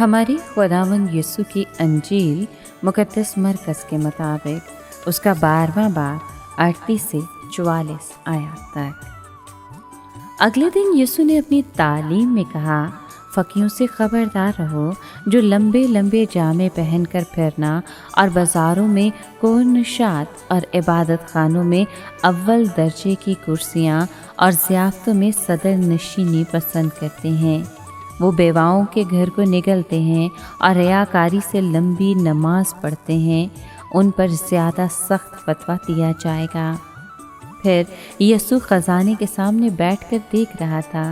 हमारी खुदावंद यीशु की अंजील मुकद्दस मरकज़ के मुताबिक उसका 12वां बाब 38 से 44 आयत तक। अगले दिन यीशु ने अपनी तालीम में कहा, फ़कीरों से ख़बरदार रहो जो लंबे लंबे जामे पहनकर फिरना और बाज़ारों में कोनशात और इबादत खानों में अव्वल दर्जे की कुर्सियाँ और ज़ियाफ़तों में सदर नशीनी पसंद करते हैं। वो बेवाओं के घर को निगलते हैं और रियाकारी से लंबी नमाज पढ़ते हैं। उन पर ज़्यादा सख्त फतवा दिया जाएगा। फिर यीशु ख़जाने के सामने बैठकर देख रहा था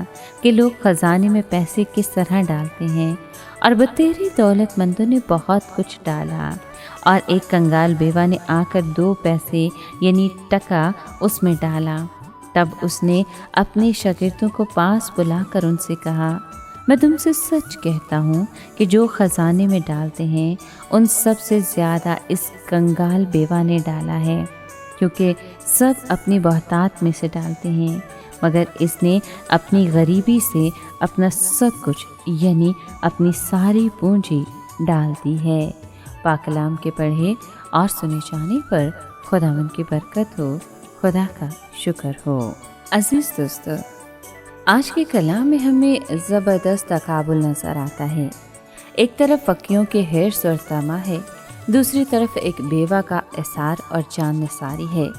कि लोग ख़जाने में पैसे किस तरह डालते हैं, और बतेरी दौलतमंदों ने बहुत कुछ डाला। और एक कंगाल बेवा ने आकर 2 पैसे यानी टका उसमें डाला। तब उसने अपने शागिर्दों को पास बुलाकर उनसे कहा, मैं तुमसे सच कहता हूँ कि जो ख़जाने में डालते हैं उन सब से ज़्यादा इस कंगाल बेवा ने डाला है, क्योंकि सब अपनी बहुतात में से डालते हैं, मगर इसने अपनी गरीबी से अपना सब कुछ यानी अपनी सारी पूंजी डाल दी है। पाक कलाम के पढ़े और सुने जाने पर खुदावंद की बरकत हो, खुदा का शुक्र हो। अज़ीज़ दोस्तों, आज के कलाम में हमें ज़बरदस्त तकाबुल नज़र आता है। एक तरफ फ़कीरों के हिर्स और तमा है, दूसरी तरफ एक बेवा का एसार और जान निसारी है।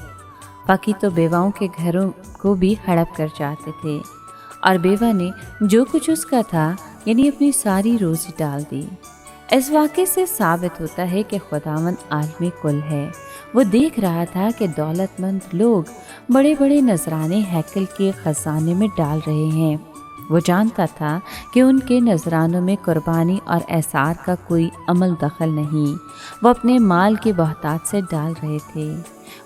फ़कीर तो बेवाओं के घरों को भी हड़प कर जाते थे, और बेवा ने जो कुछ उसका था यानी अपनी सारी रोज़ी डाल दी। इस वाक़े से साबित होता है कि खुदावंद आलमी कुल है। वो देख रहा था कि दौलतमंद लोग बड़े बड़े नजराने हैकल के ख़जाने में डाल रहे हैं। वो जानता था कि उनके नजरानों में कुर्बानी और एसार का कोई अमल दखल नहीं, वो अपने माल की बहुतात से डाल रहे थे।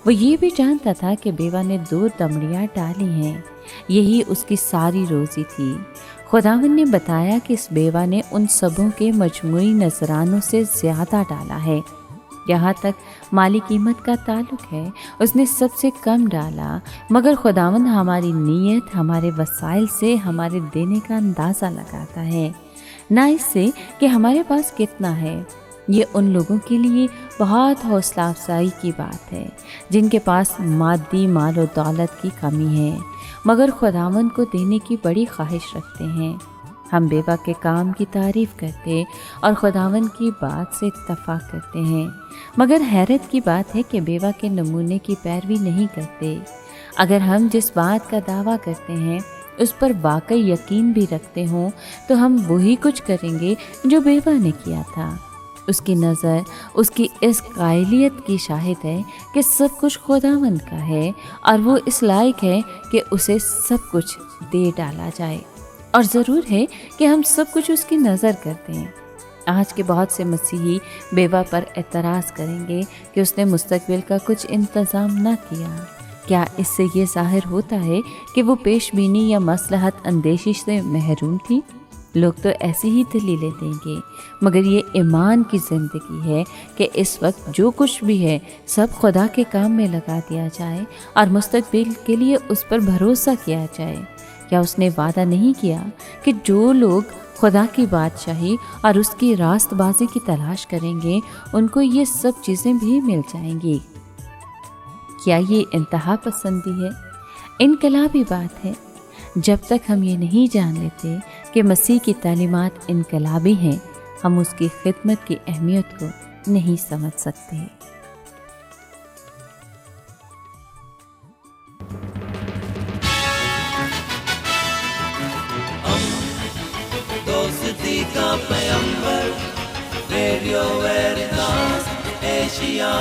वो ये भी जानता था कि बेवा ने 2 दमड़ियाँ डाली हैं, यही उसकी सारी रोज़ी थी। खुदावंद ने बताया कि इस बेवा ने उन सबों के मजमूई नजरानों से ज़्यादा डाला है। यहाँ तक माली कीमत का ताल्लुक है, उसने सबसे कम डाला, मगर खुदावंद हमारी नीयत, हमारे वसाइल से हमारे देने का अंदाज़ा लगाता है, ना इससे कि हमारे पास कितना है। ये उन लोगों के लिए बहुत हौसला अफजाई की बात है जिनके पास मादी माल और दौलत की कमी है, मगर खुदावंद को देने की बड़ी ख्वाहिश रखते हैं। हम बेवा के काम की तारीफ़ करते और खुदावंद की बात से इत्तफाक करते हैं, मगर हैरत की बात है कि बेवा के नमूने की पैरवी नहीं करते। अगर हम जिस बात का दावा करते हैं उस पर वाकई यकीन भी रखते हों, तो हम वही कुछ करेंगे जो बेवा ने किया था। उसकी नज़र उसकी इस कायलियत की शाहिद है कि सब कुछ खुदावंद का है, और वो इस लायक है कि उसे सब कुछ दे डाला जाए, और ज़रूर है कि हम सब कुछ उसकी नज़र करते हैं। आज के बहुत से मसीही बेवा पर एतराज़ करेंगे कि उसने मुस्तकबिल का कुछ इंतज़ाम न किया। क्या इससे ये ज़ाहिर होता है कि वो पेशबीनी या मसलहत अंदेशी से महरूम थी? लोग तो ऐसी ही दलीलें देंगे, मगर ये ईमान की ज़िंदगी है कि इस वक्त जो कुछ भी है सब खुदा के काम में लगा दिया जाए और मुस्तकबिल के लिए उस पर भरोसा किया जाए। क्या उसने वादा नहीं किया कि जो लोग खुदा की बादशाही और उसकी रास्तबाजी की तलाश करेंगे उनको ये सब चीज़ें भी मिल जाएंगी? क्या ये इंतहा पसंदी है? इनकलाबी बात है। जब तक हम ये नहीं जान लेते कि मसीह की तालीमात इनकलाबी हैं, हम उसकी खिदमत की अहमियत को नहीं समझ सकते। दोस्ती का पैगंबर, रेडियो वेरितास एशिया।